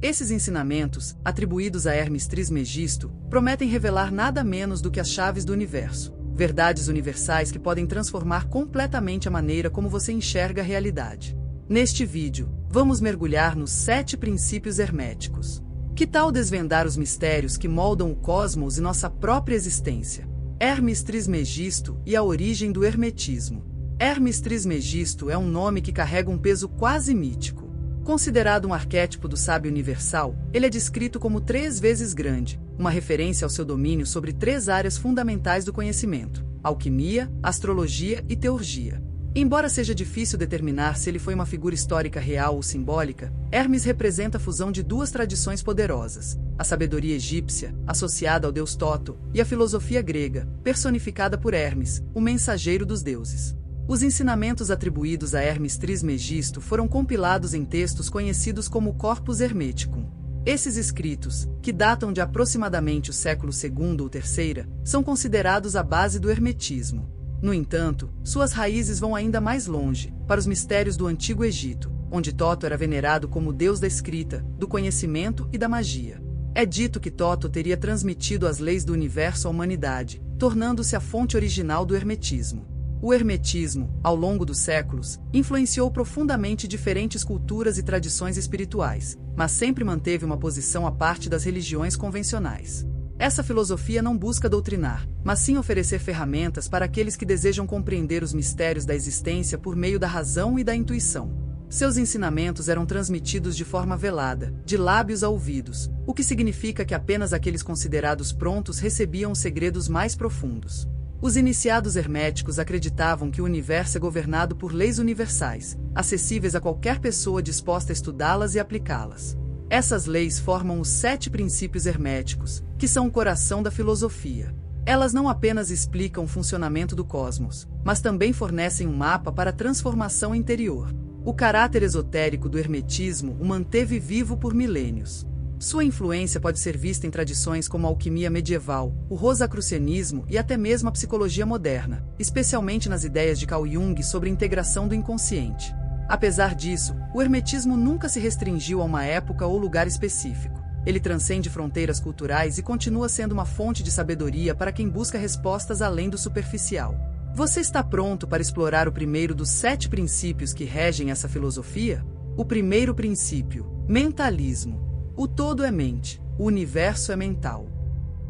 Esses ensinamentos, atribuídos a Hermes Trismegisto, prometem revelar nada menos do que as chaves do universo, verdades universais que podem transformar completamente a maneira como você enxerga a realidade. Neste vídeo, vamos mergulhar nos 7 princípios herméticos. Que tal desvendar os mistérios que moldam o cosmos e nossa própria existência? Hermes Trismegisto e a origem do hermetismo. Hermes Trismegisto é um nome que carrega um peso quase mítico. Considerado um arquétipo do sábio universal, ele é descrito como 3 vezes grande, uma referência ao seu domínio sobre 3 áreas fundamentais do conhecimento: alquimia, astrologia e teurgia. Embora seja difícil determinar se ele foi uma figura histórica real ou simbólica, Hermes representa a fusão de 2 tradições poderosas: a sabedoria egípcia, associada ao deus Toto, e a filosofia grega, personificada por Hermes, o mensageiro dos deuses. Os ensinamentos atribuídos a Hermes Trismegisto foram compilados em textos conhecidos como Corpus Hermeticum. Esses escritos, que datam de aproximadamente o século II ou III, são considerados a base do hermetismo. No entanto, suas raízes vão ainda mais longe, para os mistérios do Antigo Egito, onde Toto era venerado como deus da escrita, do conhecimento e da magia. É dito que Toto teria transmitido as leis do universo à humanidade, tornando-se a fonte original do hermetismo. O hermetismo, ao longo dos séculos, influenciou profundamente diferentes culturas e tradições espirituais, mas sempre manteve uma posição à parte das religiões convencionais. Essa filosofia não busca doutrinar, mas sim oferecer ferramentas para aqueles que desejam compreender os mistérios da existência por meio da razão e da intuição. Seus ensinamentos eram transmitidos de forma velada, de lábios a ouvidos, o que significa que apenas aqueles considerados prontos recebiam os segredos mais profundos. Os iniciados herméticos acreditavam que o universo é governado por leis universais, acessíveis a qualquer pessoa disposta a estudá-las e aplicá-las. Essas leis formam os 7 princípios herméticos, que são o coração da filosofia. Elas não apenas explicam o funcionamento do cosmos, mas também fornecem um mapa para a transformação interior. O caráter esotérico do hermetismo o manteve vivo por milênios. Sua influência pode ser vista em tradições como a alquimia medieval, o rosacrucianismo e até mesmo a psicologia moderna, especialmente nas ideias de Carl Jung sobre a integração do inconsciente. Apesar disso, o hermetismo nunca se restringiu a uma época ou lugar específico. Ele transcende fronteiras culturais e continua sendo uma fonte de sabedoria para quem busca respostas além do superficial. Você está pronto para explorar o primeiro dos 7 princípios que regem essa filosofia? O primeiro princípio: mentalismo. O todo é mente, o universo é mental.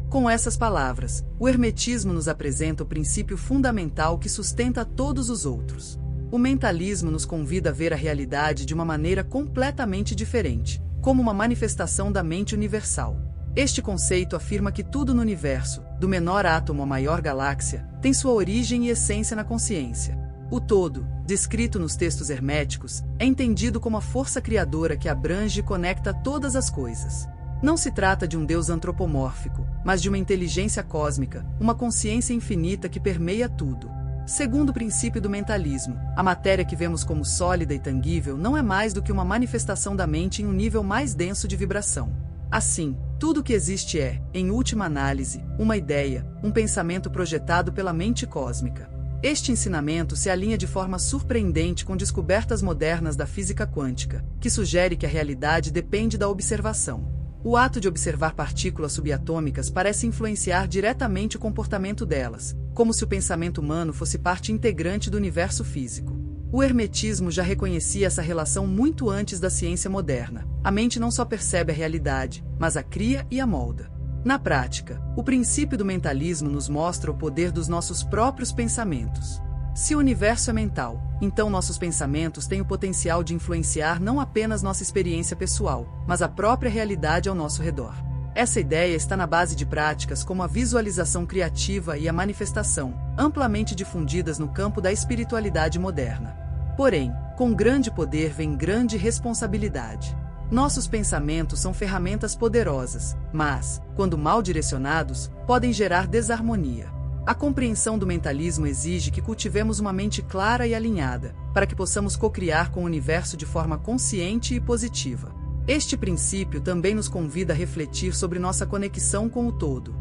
Com essas palavras, o hermetismo nos apresenta o princípio fundamental que sustenta todos os outros. O mentalismo nos convida a ver a realidade de uma maneira completamente diferente, como uma manifestação da mente universal. Este conceito afirma que tudo no universo, do menor átomo à maior galáxia, tem sua origem e essência na consciência. O todo, descrito nos textos herméticos, é entendido como a força criadora que abrange e conecta todas as coisas. Não se trata de um Deus antropomórfico, mas de uma inteligência cósmica, uma consciência infinita que permeia tudo. Segundo o princípio do mentalismo, a matéria que vemos como sólida e tangível não é mais do que uma manifestação da mente em um nível mais denso de vibração. Assim, tudo o que existe é, em última análise, uma ideia, um pensamento projetado pela mente cósmica. Este ensinamento se alinha de forma surpreendente com descobertas modernas da física quântica, que sugere que a realidade depende da observação. O ato de observar partículas subatômicas parece influenciar diretamente o comportamento delas, como se o pensamento humano fosse parte integrante do universo físico. O hermetismo já reconhecia essa relação muito antes da ciência moderna. A mente não só percebe a realidade, mas a cria e a molda. Na prática, o princípio do mentalismo nos mostra o poder dos nossos próprios pensamentos. Se o universo é mental, então nossos pensamentos têm o potencial de influenciar não apenas nossa experiência pessoal, mas a própria realidade ao nosso redor. Essa ideia está na base de práticas como a visualização criativa e a manifestação, amplamente difundidas no campo da espiritualidade moderna. Porém, com grande poder vem grande responsabilidade. Nossos pensamentos são ferramentas poderosas, mas, quando mal direcionados, podem gerar desarmonia. A compreensão do mentalismo exige que cultivemos uma mente clara e alinhada, para que possamos co-criar com o universo de forma consciente e positiva. Este princípio também nos convida a refletir sobre nossa conexão com o todo.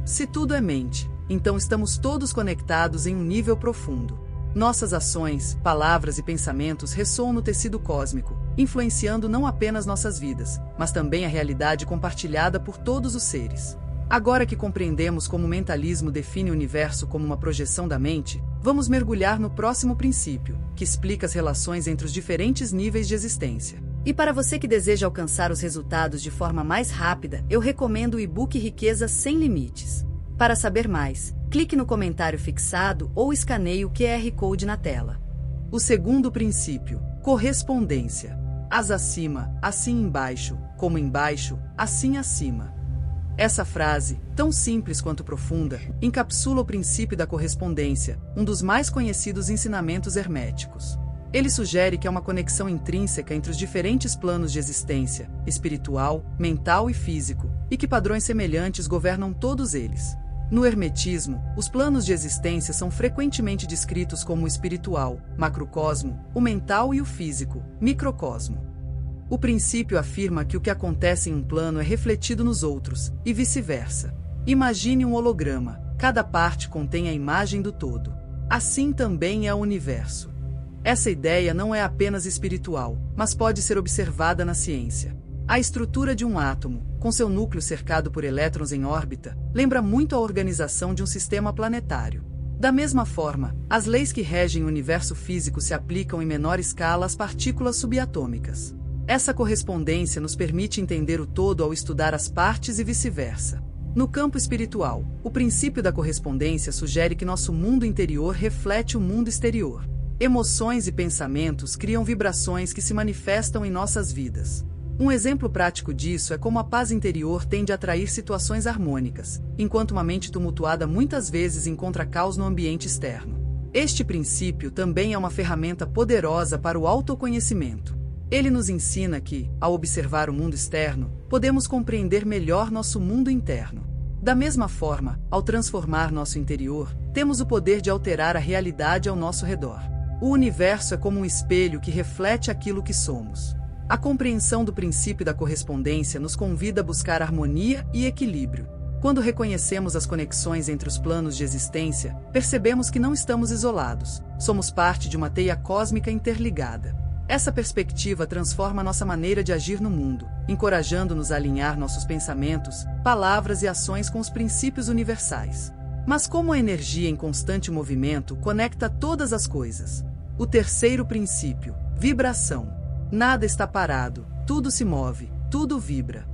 Se tudo é mente, então estamos todos conectados em um nível profundo. Nossas ações, palavras e pensamentos ressoam no tecido cósmico, influenciando não apenas nossas vidas, mas também a realidade compartilhada por todos os seres. Agora que compreendemos como o mentalismo define o universo como uma projeção da mente, vamos mergulhar no próximo princípio, que explica as relações entre os diferentes níveis de existência. E para você que deseja alcançar os resultados de forma mais rápida, eu recomendo o e-book Riqueza Sem Limites. Para saber mais, clique no comentário fixado ou escaneie o QR Code na tela. O segundo princípio, correspondência. As acima, assim embaixo, como embaixo, assim acima. Essa frase, tão simples quanto profunda, encapsula o princípio da correspondência, um dos mais conhecidos ensinamentos herméticos. Ele sugere que há uma conexão intrínseca entre os diferentes planos de existência, espiritual, mental e físico, e que padrões semelhantes governam todos eles. No hermetismo, os planos de existência são frequentemente descritos como o espiritual, macrocosmo, o mental e o físico, microcosmo. O princípio afirma que o que acontece em um plano é refletido nos outros, e vice-versa. Imagine um holograma, cada parte contém a imagem do todo. Assim também é o universo. Essa ideia não é apenas espiritual, mas pode ser observada na ciência. A estrutura de um átomo, com seu núcleo cercado por elétrons em órbita, lembra muito a organização de um sistema planetário. Da mesma forma, as leis que regem o universo físico se aplicam em menor escala às partículas subatômicas. Essa correspondência nos permite entender o todo ao estudar as partes e vice-versa. No campo espiritual, o princípio da correspondência sugere que nosso mundo interior reflete o mundo exterior. Emoções e pensamentos criam vibrações que se manifestam em nossas vidas. Um exemplo prático disso é como a paz interior tende a atrair situações harmônicas, enquanto uma mente tumultuada muitas vezes encontra caos no ambiente externo. Este princípio também é uma ferramenta poderosa para o autoconhecimento. Ele nos ensina que, ao observar o mundo externo, podemos compreender melhor nosso mundo interno. Da mesma forma, ao transformar nosso interior, temos o poder de alterar a realidade ao nosso redor. O universo é como um espelho que reflete aquilo que somos. A compreensão do princípio da correspondência nos convida a buscar harmonia e equilíbrio. Quando reconhecemos as conexões entre os planos de existência, percebemos que não estamos isolados, somos parte de uma teia cósmica interligada. Essa perspectiva transforma nossa maneira de agir no mundo, encorajando-nos a alinhar nossos pensamentos, palavras e ações com os princípios universais. Mas como a energia em constante movimento conecta todas as coisas? O terceiro princípio, vibração. Nada está parado, tudo se move, tudo vibra.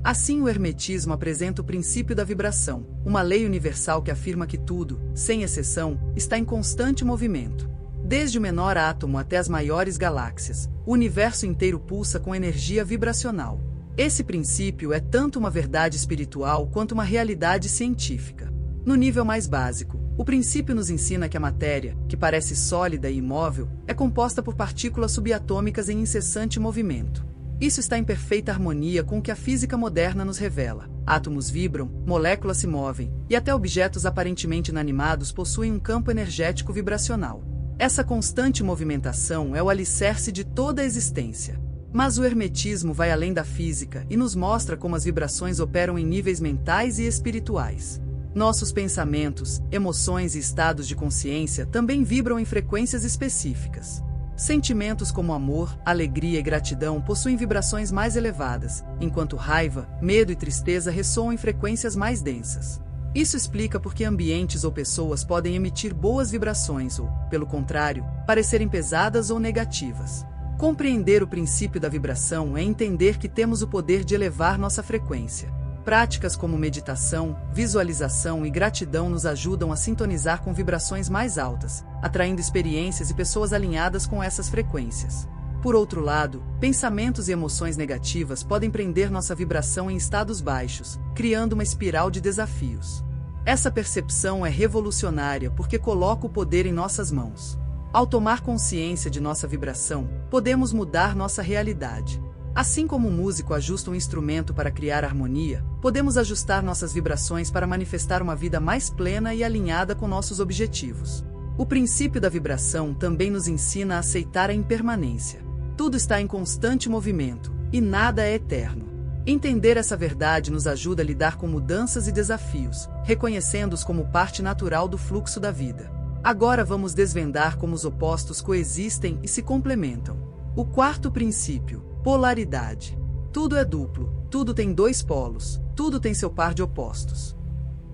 Assim, o hermetismo apresenta o princípio da vibração, uma lei universal que afirma que tudo, sem exceção, está em constante movimento. Desde o menor átomo até as maiores galáxias, o universo inteiro pulsa com energia vibracional. Esse princípio é tanto uma verdade espiritual quanto uma realidade científica. No nível mais básico, o princípio nos ensina que a matéria, que parece sólida e imóvel, é composta por partículas subatômicas em incessante movimento. Isso está em perfeita harmonia com o que a física moderna nos revela. Átomos vibram, moléculas se movem, e até objetos aparentemente inanimados possuem um campo energético vibracional. Essa constante movimentação é o alicerce de toda a existência. Mas o hermetismo vai além da física e nos mostra como as vibrações operam em níveis mentais e espirituais. Nossos pensamentos, emoções e estados de consciência também vibram em frequências específicas. Sentimentos como amor, alegria e gratidão possuem vibrações mais elevadas, enquanto raiva, medo e tristeza ressoam em frequências mais densas. Isso explica por que ambientes ou pessoas podem emitir boas vibrações ou, pelo contrário, parecerem pesadas ou negativas. Compreender o princípio da vibração é entender que temos o poder de elevar nossa frequência. Práticas como meditação, visualização e gratidão nos ajudam a sintonizar com vibrações mais altas, atraindo experiências e pessoas alinhadas com essas frequências. Por outro lado, pensamentos e emoções negativas podem prender nossa vibração em estados baixos, criando uma espiral de desafios. Essa percepção é revolucionária porque coloca o poder em nossas mãos. Ao tomar consciência de nossa vibração, podemos mudar nossa realidade. Assim como o músico ajusta um instrumento para criar harmonia, podemos ajustar nossas vibrações para manifestar uma vida mais plena e alinhada com nossos objetivos. O princípio da vibração também nos ensina a aceitar a impermanência. Tudo está em constante movimento, e nada é eterno. Entender essa verdade nos ajuda a lidar com mudanças e desafios, reconhecendo-os como parte natural do fluxo da vida. Agora vamos desvendar como os opostos coexistem e se complementam. O quarto princípio: polaridade. Tudo é duplo, tudo tem dois polos, tudo tem seu par de opostos.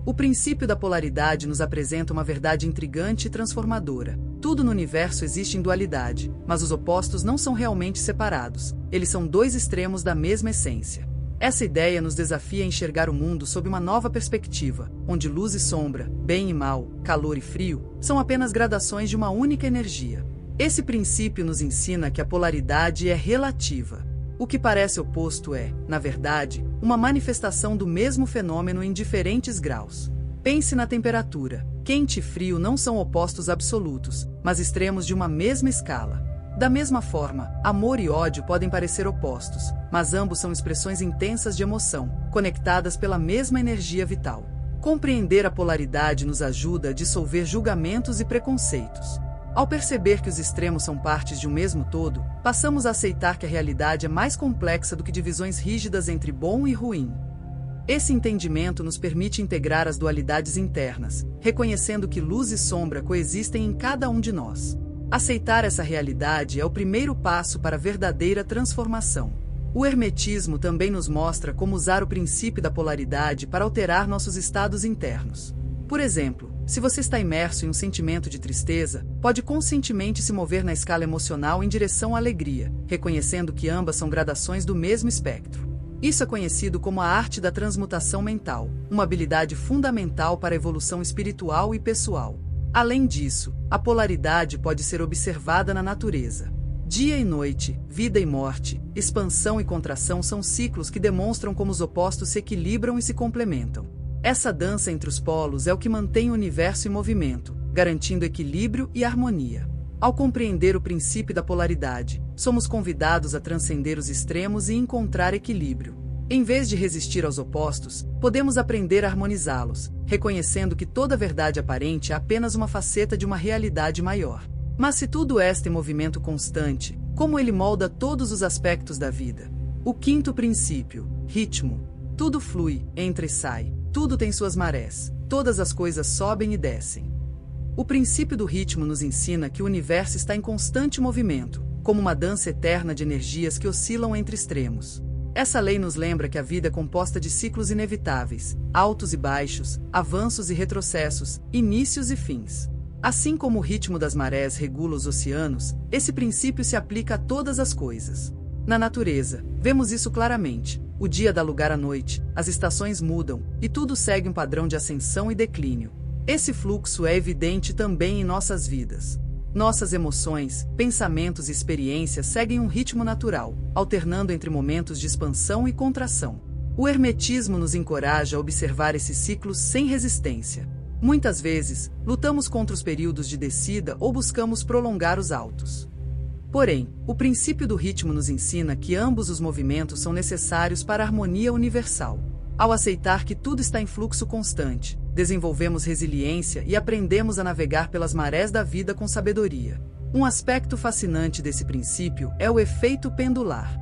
O princípio da polaridade nos apresenta uma verdade intrigante e transformadora. Tudo no universo existe em dualidade, mas os opostos não são realmente separados, eles são dois extremos da mesma essência. Essa ideia nos desafia a enxergar o mundo sob uma nova perspectiva, onde luz e sombra, bem e mal, calor e frio, são apenas gradações de uma única energia. Esse princípio nos ensina que a polaridade é relativa. O que parece oposto é, na verdade, uma manifestação do mesmo fenômeno em diferentes graus. Pense na temperatura. Quente e frio não são opostos absolutos, mas extremos de uma mesma escala. Da mesma forma, amor e ódio podem parecer opostos, mas ambos são expressões intensas de emoção, conectadas pela mesma energia vital. Compreender a polaridade nos ajuda a dissolver julgamentos e preconceitos. Ao perceber que os extremos são partes de um mesmo todo, passamos a aceitar que a realidade é mais complexa do que divisões rígidas entre bom e ruim. Esse entendimento nos permite integrar as dualidades internas, reconhecendo que luz e sombra coexistem em cada um de nós. Aceitar essa realidade é o primeiro passo para a verdadeira transformação. O hermetismo também nos mostra como usar o princípio da polaridade para alterar nossos estados internos. Por exemplo, se você está imerso em um sentimento de tristeza, pode conscientemente se mover na escala emocional em direção à alegria, reconhecendo que ambas são gradações do mesmo espectro. Isso é conhecido como a arte da transmutação mental, uma habilidade fundamental para a evolução espiritual e pessoal. Além disso, a polaridade pode ser observada na natureza. Dia e noite, vida e morte, expansão e contração são ciclos que demonstram como os opostos se equilibram e se complementam. Essa dança entre os polos é o que mantém o universo em movimento, garantindo equilíbrio e harmonia. Ao compreender o princípio da polaridade, somos convidados a transcender os extremos e encontrar equilíbrio. Em vez de resistir aos opostos, podemos aprender a harmonizá-los, reconhecendo que toda verdade aparente é apenas uma faceta de uma realidade maior. Mas se tudo é em movimento constante, como ele molda todos os aspectos da vida? O quinto princípio: ritmo. Tudo flui, entra e sai. Tudo tem suas marés, todas as coisas sobem e descem. O princípio do ritmo nos ensina que o universo está em constante movimento, como uma dança eterna de energias que oscilam entre extremos. Essa lei nos lembra que a vida é composta de ciclos inevitáveis, altos e baixos, avanços e retrocessos, inícios e fins. Assim como o ritmo das marés regula os oceanos, esse princípio se aplica a todas as coisas. Na natureza, vemos isso claramente. O dia dá lugar à noite, as estações mudam, e tudo segue um padrão de ascensão e declínio. Esse fluxo é evidente também em nossas vidas. Nossas emoções, pensamentos e experiências seguem um ritmo natural, alternando entre momentos de expansão e contração. O hermetismo nos encoraja a observar esses ciclos sem resistência. Muitas vezes, lutamos contra os períodos de descida ou buscamos prolongar os altos. Porém, o princípio do ritmo nos ensina que ambos os movimentos são necessários para a harmonia universal. Ao aceitar que tudo está em fluxo constante, desenvolvemos resiliência e aprendemos a navegar pelas marés da vida com sabedoria. Um aspecto fascinante desse princípio é o efeito pendular.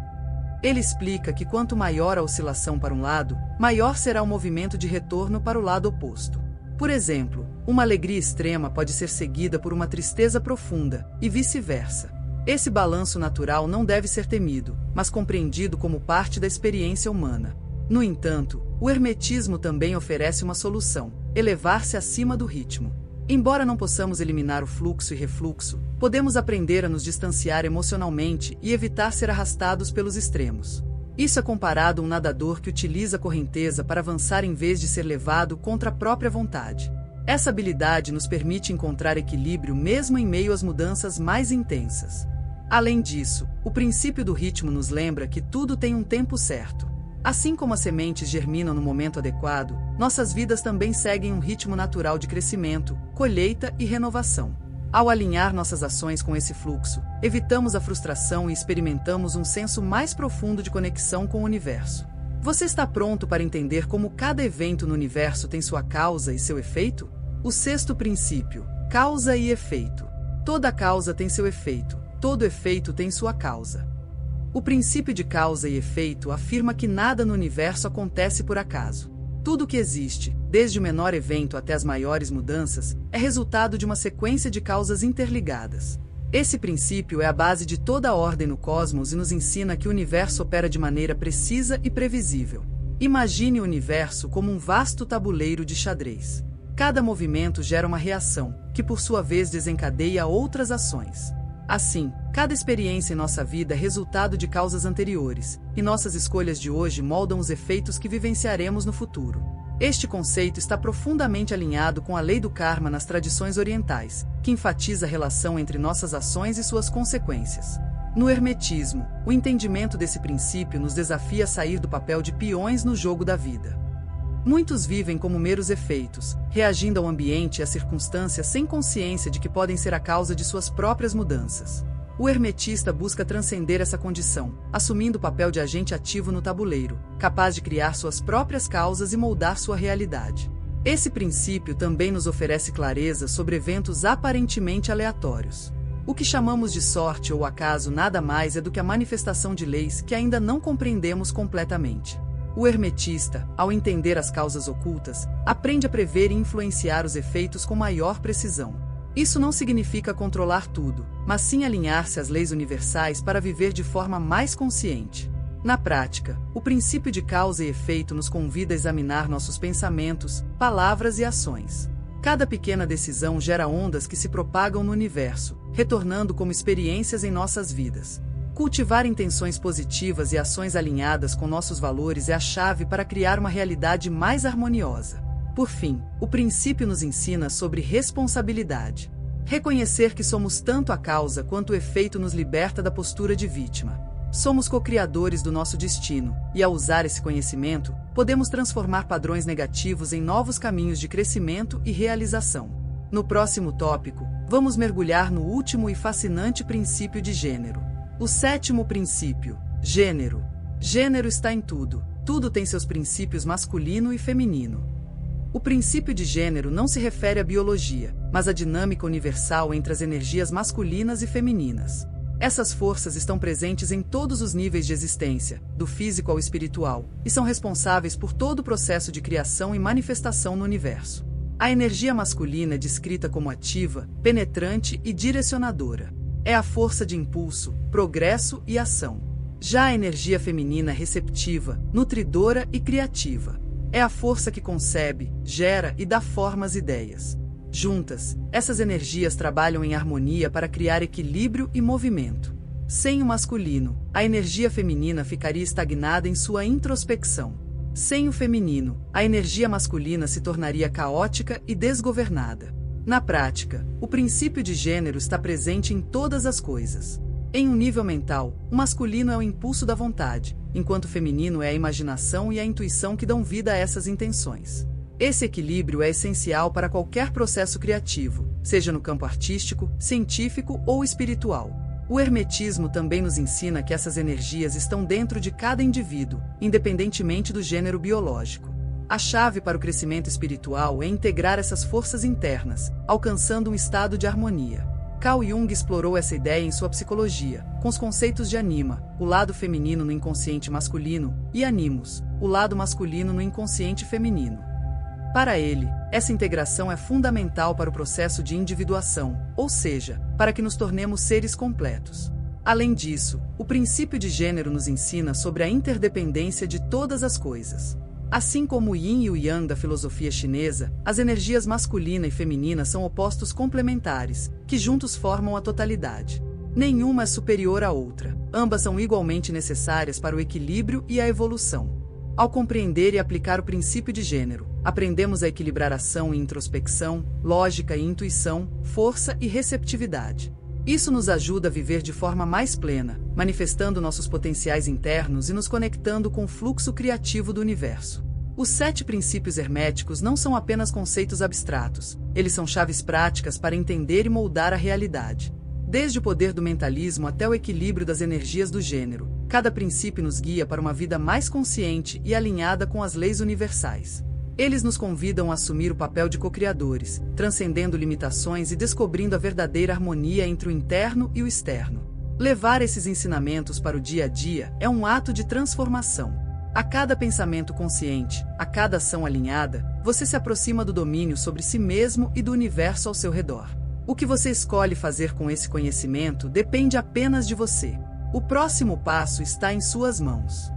Ele explica que quanto maior a oscilação para um lado, maior será o movimento de retorno para o lado oposto. Por exemplo, uma alegria extrema pode ser seguida por uma tristeza profunda, e vice-versa. Esse balanço natural não deve ser temido, mas compreendido como parte da experiência humana. No entanto, o hermetismo também oferece uma solução: elevar-se acima do ritmo. Embora não possamos eliminar o fluxo e refluxo, podemos aprender a nos distanciar emocionalmente e evitar ser arrastados pelos extremos. Isso é comparado a um nadador que utiliza a correnteza para avançar em vez de ser levado contra a própria vontade. Essa habilidade nos permite encontrar equilíbrio mesmo em meio às mudanças mais intensas. Além disso, o princípio do ritmo nos lembra que tudo tem um tempo certo. Assim como as sementes germinam no momento adequado, nossas vidas também seguem um ritmo natural de crescimento, colheita e renovação. Ao alinhar nossas ações com esse fluxo, evitamos a frustração e experimentamos um senso mais profundo de conexão com o universo. Você está pronto para entender como cada evento no universo tem sua causa e seu efeito? O sexto princípio: causa e efeito. Toda causa tem seu efeito, todo efeito tem sua causa. O princípio de causa e efeito afirma que nada no universo acontece por acaso. Tudo que existe, desde o menor evento até as maiores mudanças, é resultado de uma sequência de causas interligadas. Esse princípio é a base de toda a ordem no cosmos e nos ensina que o universo opera de maneira precisa e previsível. Imagine o universo como um vasto tabuleiro de xadrez. Cada movimento gera uma reação, que por sua vez desencadeia outras ações. Assim, cada experiência em nossa vida é resultado de causas anteriores, e nossas escolhas de hoje moldam os efeitos que vivenciaremos no futuro. Este conceito está profundamente alinhado com a lei do karma nas tradições orientais, que enfatiza a relação entre nossas ações e suas consequências. No hermetismo, o entendimento desse princípio nos desafia a sair do papel de peões no jogo da vida. Muitos vivem como meros efeitos, reagindo ao ambiente e às circunstâncias sem consciência de que podem ser a causa de suas próprias mudanças. O hermetista busca transcender essa condição, assumindo o papel de agente ativo no tabuleiro, capaz de criar suas próprias causas e moldar sua realidade. Esse princípio também nos oferece clareza sobre eventos aparentemente aleatórios. O que chamamos de sorte ou acaso nada mais é do que a manifestação de leis que ainda não compreendemos completamente. O hermetista, ao entender as causas ocultas, aprende a prever e influenciar os efeitos com maior precisão. Isso não significa controlar tudo, mas sim alinhar-se às leis universais para viver de forma mais consciente. Na prática, o princípio de causa e efeito nos convida a examinar nossos pensamentos, palavras e ações. Cada pequena decisão gera ondas que se propagam no universo, retornando como experiências em nossas vidas. Cultivar intenções positivas e ações alinhadas com nossos valores é a chave para criar uma realidade mais harmoniosa. Por fim, o princípio nos ensina sobre responsabilidade. Reconhecer que somos tanto a causa quanto o efeito nos liberta da postura de vítima. Somos co-criadores do nosso destino, e ao usar esse conhecimento, podemos transformar padrões negativos em novos caminhos de crescimento e realização. No próximo tópico, vamos mergulhar no último e fascinante princípio de gênero. O sétimo princípio, gênero. Gênero está em tudo, tudo tem seus princípios masculino e feminino. O princípio de gênero não se refere à biologia, mas à dinâmica universal entre as energias masculinas e femininas. Essas forças estão presentes em todos os níveis de existência, do físico ao espiritual, e são responsáveis por todo o processo de criação e manifestação no universo. A energia masculina é descrita como ativa, penetrante e direcionadora. É a força de impulso, progresso e ação. Já a energia feminina é receptiva, nutridora e criativa. É a força que concebe, gera e dá forma às ideias. Juntas, essas energias trabalham em harmonia para criar equilíbrio e movimento. Sem o masculino, a energia feminina ficaria estagnada em sua introspecção. Sem o feminino, a energia masculina se tornaria caótica e desgovernada. Na prática, o princípio de gênero está presente em todas as coisas. Em um nível mental, o masculino é o impulso da vontade, enquanto o feminino é a imaginação e a intuição que dão vida a essas intenções. Esse equilíbrio é essencial para qualquer processo criativo, seja no campo artístico, científico ou espiritual. O hermetismo também nos ensina que essas energias estão dentro de cada indivíduo, independentemente do gênero biológico. A chave para o crescimento espiritual é integrar essas forças internas, alcançando um estado de harmonia. Carl Jung explorou essa ideia em sua psicologia, com os conceitos de anima, o lado feminino no inconsciente masculino, e animus, o lado masculino no inconsciente feminino. Para ele, essa integração é fundamental para o processo de individuação, ou seja, para que nos tornemos seres completos. Além disso, o princípio de gênero nos ensina sobre a interdependência de todas as coisas. Assim como o Yin e o Yang da filosofia chinesa, as energias masculina e feminina são opostos complementares, que juntos formam a totalidade. Nenhuma é superior à outra, ambas são igualmente necessárias para o equilíbrio e a evolução. Ao compreender e aplicar o princípio de gênero, aprendemos a equilibrar ação e introspecção, lógica e intuição, força e receptividade. Isso nos ajuda a viver de forma mais plena, manifestando nossos potenciais internos e nos conectando com o fluxo criativo do universo. Os 7 princípios herméticos não são apenas conceitos abstratos, eles são chaves práticas para entender e moldar a realidade. Desde o poder do mentalismo até o equilíbrio das energias do gênero, cada princípio nos guia para uma vida mais consciente e alinhada com as leis universais. Eles nos convidam a assumir o papel de co-criadores, transcendendo limitações e descobrindo a verdadeira harmonia entre o interno e o externo. Levar esses ensinamentos para o dia a dia é um ato de transformação. A cada pensamento consciente, a cada ação alinhada, você se aproxima do domínio sobre si mesmo e do universo ao seu redor. O que você escolhe fazer com esse conhecimento depende apenas de você. O próximo passo está em suas mãos.